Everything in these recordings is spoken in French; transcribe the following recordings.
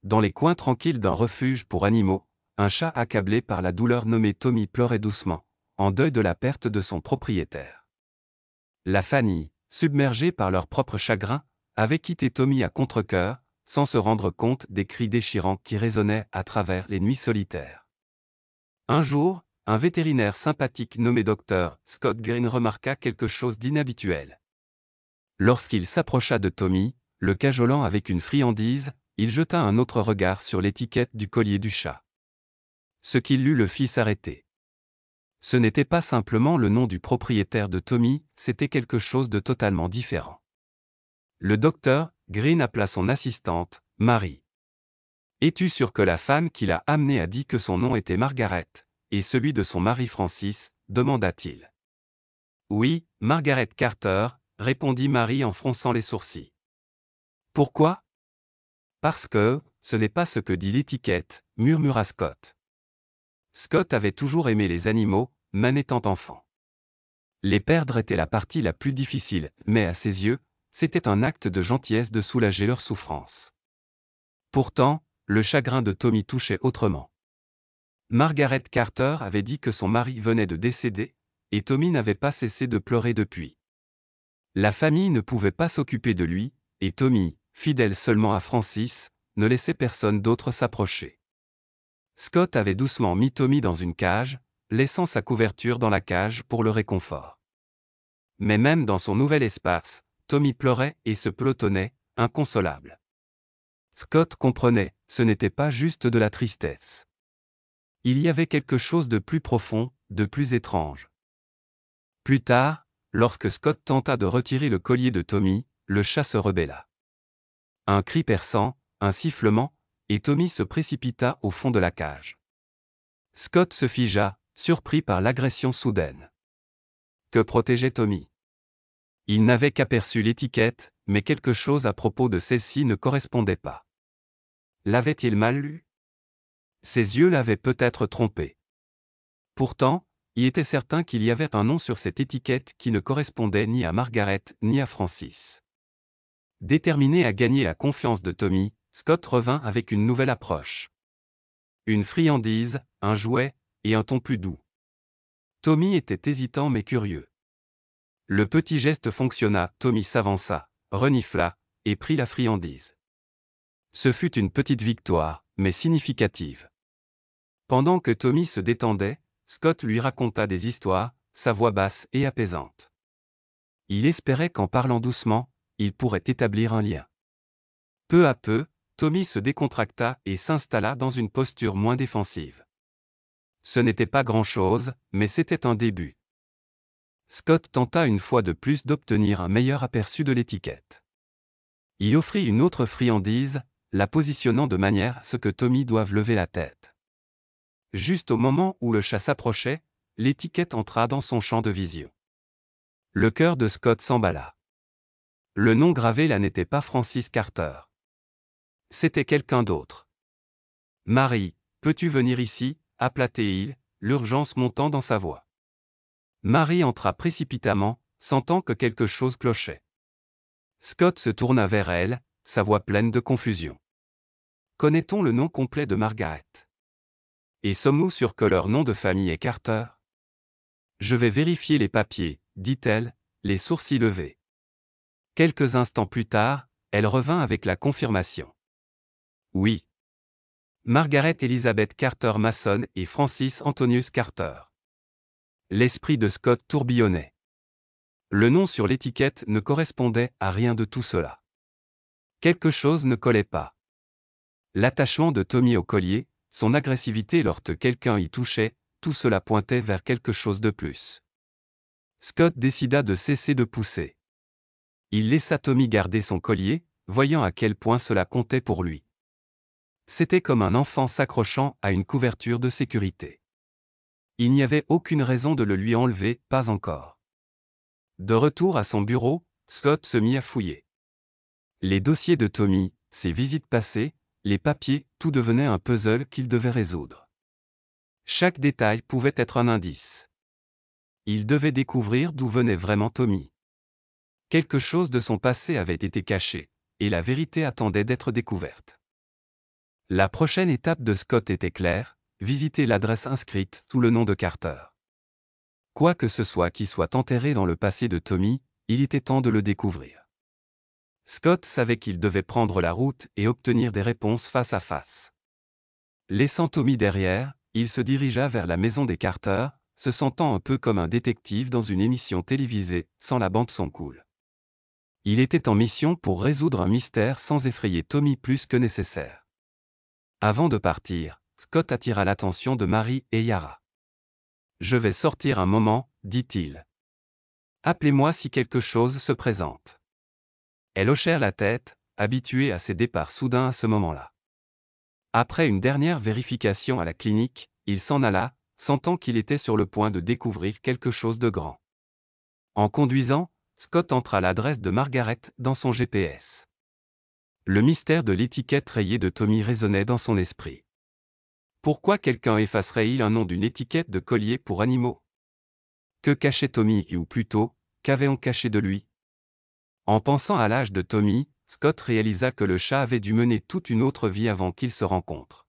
dans les coins tranquilles d'un refuge pour animaux, un chat accablé par la douleur nommé Tommy pleurait doucement, en deuil de la perte de son propriétaire. La famille, submergée par leur propre chagrin, avait quitté Tommy à contre-cœur, sans se rendre compte des cris déchirants qui résonnaient à travers les nuits solitaires. Un jour, un vétérinaire sympathique nommé Dr. Scott Green remarqua quelque chose d'inhabituel. Lorsqu'il s'approcha de Tommy, le cajolant avec une friandise, il jeta un autre regard sur l'étiquette du collier du chat. Ce qu'il lut le fit s'arrêter. Ce n'était pas simplement le nom du propriétaire de Tommy, c'était quelque chose de totalement différent. Le docteur Green appela son assistante, Marie. « Es-tu sûr que la femme qui l'a amené a dit que son nom était Margaret, et celui de son mari Francis ?» demanda-t-il. « Oui, Margaret Carter », répondit Marie en fronçant les sourcils. « Pourquoi ? » ?»« Parce que, ce n'est pas ce que dit l'étiquette, » murmura Scott. Scott avait toujours aimé les animaux, même étant enfant. Les perdre était la partie la plus difficile, mais à ses yeux, c'était un acte de gentillesse de soulager leur souffrance. Pourtant, le chagrin de Tommy touchait autrement. Margaret Carter avait dit que son mari venait de décéder, et Tommy n'avait pas cessé de pleurer depuis. La famille ne pouvait pas s'occuper de lui, et Tommy, fidèle seulement à Francis, ne laissait personne d'autre s'approcher. Scott avait doucement mis Tommy dans une cage, laissant sa couverture dans la cage pour le réconfort. Mais même dans son nouvel espace, Tommy pleurait et se pelotonnait, inconsolable. Scott comprenait, ce n'était pas juste de la tristesse. Il y avait quelque chose de plus profond, de plus étrange. Plus tard, lorsque Scott tenta de retirer le collier de Tommy, le chat se rebella. Un cri perçant, un sifflement, et Tommy se précipita au fond de la cage. Scott se figea, surpris par l'agression soudaine. Que protégeait Tommy? Il n'avait qu'aperçu l'étiquette, mais quelque chose à propos de celle-ci ne correspondait pas. L'avait-il mal lu? Ses yeux l'avaient peut-être trompé. Pourtant, il était certain qu'il y avait un nom sur cette étiquette qui ne correspondait ni à Margaret ni à Francis. Déterminé à gagner la confiance de Tommy, Scott revint avec une nouvelle approche. Une friandise, un jouet, et un ton plus doux. Tommy était hésitant mais curieux. Le petit geste fonctionna, Tommy s'avança, renifla, et prit la friandise. Ce fut une petite victoire, mais significative. Pendant que Tommy se détendait, Scott lui raconta des histoires, sa voix basse et apaisante. Il espérait qu'en parlant doucement, il pourrait établir un lien. Peu à peu, Tommy se décontracta et s'installa dans une posture moins défensive. Ce n'était pas grand-chose, mais c'était un début. Scott tenta une fois de plus d'obtenir un meilleur aperçu de l'étiquette. Il offrit une autre friandise, la positionnant de manière à ce que Tommy doive lever la tête. Juste au moment où le chat s'approchait, l'étiquette entra dans son champ de vision. Le cœur de Scott s'emballa. Le nom gravé là n'était pas Francis Carter. C'était quelqu'un d'autre. « Marie, peux-tu venir ici ?» appela-t-il, l'urgence montant dans sa voix. Marie entra précipitamment, sentant que quelque chose clochait. Scott se tourna vers elle, sa voix pleine de confusion. « Connaît-on le nom complet de Margaret? Et sommes-nous sûrs que leur nom de famille est Carter? » « Je vais vérifier les papiers, » dit-elle, les sourcils levés. Quelques instants plus tard, elle revint avec la confirmation. Oui. Margaret Elizabeth Carter Mason et Francis Antonius Carter. L'esprit de Scott tourbillonnait. Le nom sur l'étiquette ne correspondait à rien de tout cela. Quelque chose ne collait pas. L'attachement de Tommy au collier, son agressivité lorsque quelqu'un y touchait, tout cela pointait vers quelque chose de plus. Scott décida de cesser de pousser. Il laissa Tommy garder son collier, voyant à quel point cela comptait pour lui. C'était comme un enfant s'accrochant à une couverture de sécurité. Il n'y avait aucune raison de le lui enlever, pas encore. De retour à son bureau, Scott se mit à fouiller. Les dossiers de Tommy, ses visites passées, les papiers, tout devenait un puzzle qu'il devait résoudre. Chaque détail pouvait être un indice. Il devait découvrir d'où venait vraiment Tommy. Quelque chose de son passé avait été caché, et la vérité attendait d'être découverte. La prochaine étape de Scott était claire, visiter l'adresse inscrite sous le nom de Carter. Quoi que ce soit qui soit enterré dans le passé de Tommy, il était temps de le découvrir. Scott savait qu'il devait prendre la route et obtenir des réponses face à face. Laissant Tommy derrière, il se dirigea vers la maison des Carter, se sentant un peu comme un détective dans une émission télévisée, sans la bande-son cool. Il était en mission pour résoudre un mystère sans effrayer Tommy plus que nécessaire. Avant de partir, Scott attira l'attention de Mary et Yara. « Je vais sortir un moment, dit-il. Appelez-moi si quelque chose se présente. » Elles hochèrent la tête, habituées à ces départs soudains à ce moment-là. Après une dernière vérification à la clinique, il s'en alla, sentant qu'il était sur le point de découvrir quelque chose de grand. En conduisant, Scott entra à l'adresse de Margaret dans son GPS. Le mystère de l'étiquette rayée de Tommy résonnait dans son esprit. Pourquoi quelqu'un effacerait-il un nom d'une étiquette de collier pour animaux? Que cachait Tommy ou plutôt, qu'avait-on caché de lui? En pensant à l'âge de Tommy, Scott réalisa que le chat avait dû mener toute une autre vie avant qu'ils se rencontrent.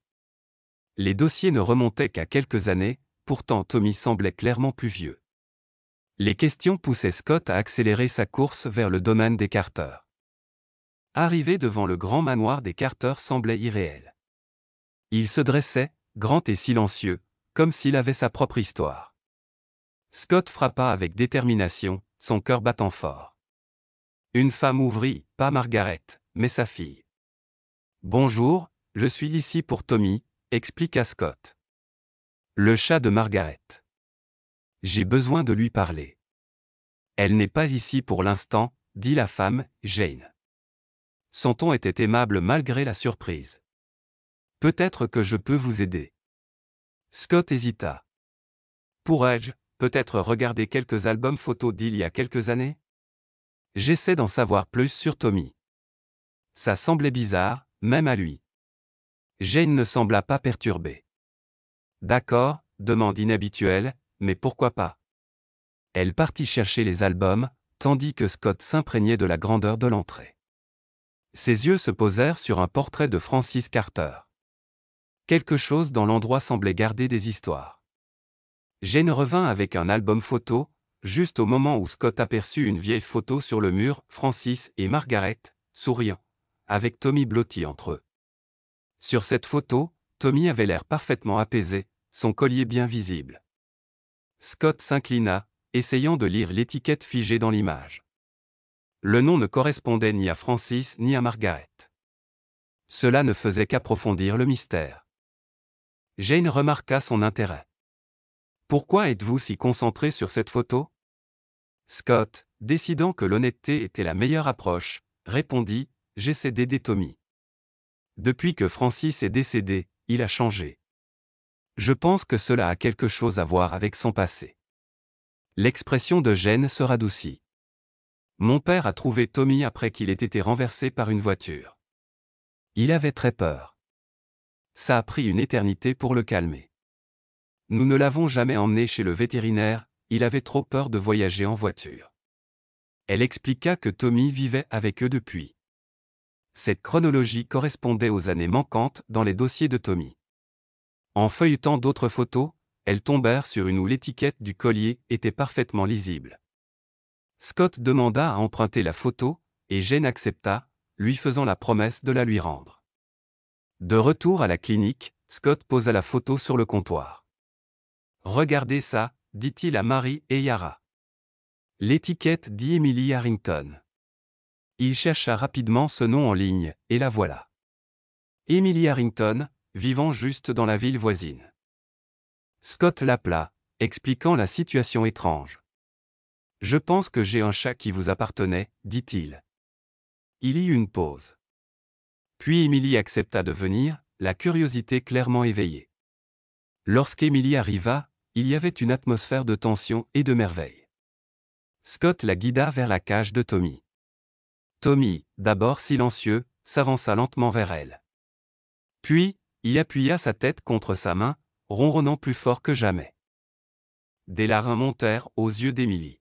Les dossiers ne remontaient qu'à quelques années, pourtant Tommy semblait clairement plus vieux. Les questions poussaient Scott à accélérer sa course vers le domaine des Carter. Arrivé devant le grand manoir des Carter semblait irréel. Il se dressait, grand et silencieux, comme s'il avait sa propre histoire. Scott frappa avec détermination, son cœur battant fort. Une femme ouvrit, pas Margaret, mais sa fille. « Bonjour, je suis ici pour Tommy », expliqua Scott. Le chat de Margaret. « J'ai besoin de lui parler. »« Elle n'est pas ici pour l'instant, » dit la femme, Jane. Son ton était aimable malgré la surprise. « Peut-être que je peux vous aider. » Scott hésita. « Pourrais-je, peut-être regarder quelques albums photos d'il y a quelques années? J'essaie d'en savoir plus sur Tommy. » Ça semblait bizarre, même à lui. Jane ne sembla pas perturbée. « D'accord, demande inhabituelle, mais pourquoi pas ?» Elle partit chercher les albums, tandis que Scott s'imprégnait de la grandeur de l'entrée. Ses yeux se posèrent sur un portrait de Francis Carter. Quelque chose dans l'endroit semblait garder des histoires. Jane revint avec un album photo, juste au moment où Scott aperçut une vieille photo sur le mur, Francis et Margaret, souriant, avec Tommy blotti entre eux. Sur cette photo, Tommy avait l'air parfaitement apaisé, son collier bien visible. Scott s'inclina, essayant de lire l'étiquette figée dans l'image. Le nom ne correspondait ni à Francis ni à Margaret. Cela ne faisait qu'approfondir le mystère. Jane remarqua son intérêt. « Pourquoi êtes-vous si concentré sur cette photo ?» Scott, décidant que l'honnêteté était la meilleure approche, répondit « J'essaie d'aider Tommy. Depuis que Francis est décédé, il a changé. Je pense que cela a quelque chose à voir avec son passé. » L'expression de Jane se radoucit. « Mon père a trouvé Tommy après qu'il ait été renversé par une voiture. Il avait très peur. Ça a pris une éternité pour le calmer. Nous ne l'avons jamais emmené chez le vétérinaire, il avait trop peur de voyager en voiture. » Elle expliqua que Tommy vivait avec eux depuis. Cette chronologie correspondait aux années manquantes dans les dossiers de Tommy. En feuilletant d'autres photos, elles tombèrent sur une où l'étiquette du collier était parfaitement lisible. Scott demanda à emprunter la photo, et Jane accepta, lui faisant la promesse de la lui rendre. De retour à la clinique, Scott posa la photo sur le comptoir. « Regardez ça », dit-il à Mary et Yara. L'étiquette dit Emily Harrington. Il chercha rapidement ce nom en ligne, et la voilà. Emily Harrington, vivant juste dans la ville voisine. Scott l'appela, expliquant la situation étrange. « Je pense que j'ai un chat qui vous appartenait, dit-il. » Il y eut une pause. Puis Emily accepta de venir, la curiosité clairement éveillée. Lorsqu'Emily arriva, il y avait une atmosphère de tension et de merveille. Scott la guida vers la cage de Tommy. Tommy, d'abord silencieux, s'avança lentement vers elle. Puis, il appuya sa tête contre sa main, ronronnant plus fort que jamais. Des larmes montèrent aux yeux d'Emily.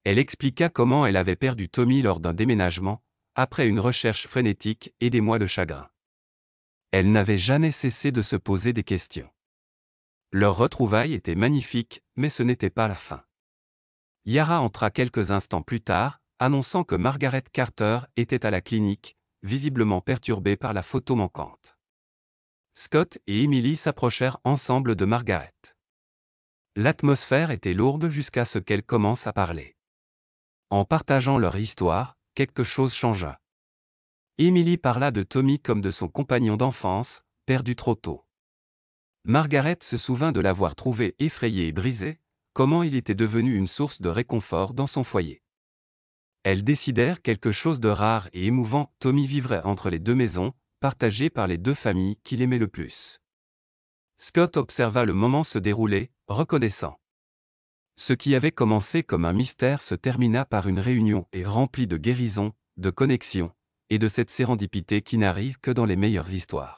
Elle expliqua comment elle avait perdu Tommy lors d'un déménagement, après une recherche frénétique et des mois de chagrin. Elles n'avaient jamais cessé de se poser des questions. Leur retrouvaille était magnifique, mais ce n'était pas la fin. Yara entra quelques instants plus tard, annonçant que Margaret Carter était à la clinique, visiblement perturbée par la photo manquante. Scott et Emily s'approchèrent ensemble de Margaret. L'atmosphère était lourde jusqu'à ce qu'elle commence à parler. En partageant leur histoire, quelque chose changea. Emily parla de Tommy comme de son compagnon d'enfance, perdu trop tôt. Margaret se souvint de l'avoir trouvé effrayé et brisé, comment il était devenu une source de réconfort dans son foyer. Elles décidèrent quelque chose de rare et émouvant. Tommy vivrait entre les deux maisons, partagées par les deux familles qu'il aimait le plus. Scott observa le moment se dérouler, reconnaissant. Ce qui avait commencé comme un mystère se termina par une réunion et remplie de guérison, de connexion, et de cette sérendipité qui n'arrive que dans les meilleures histoires.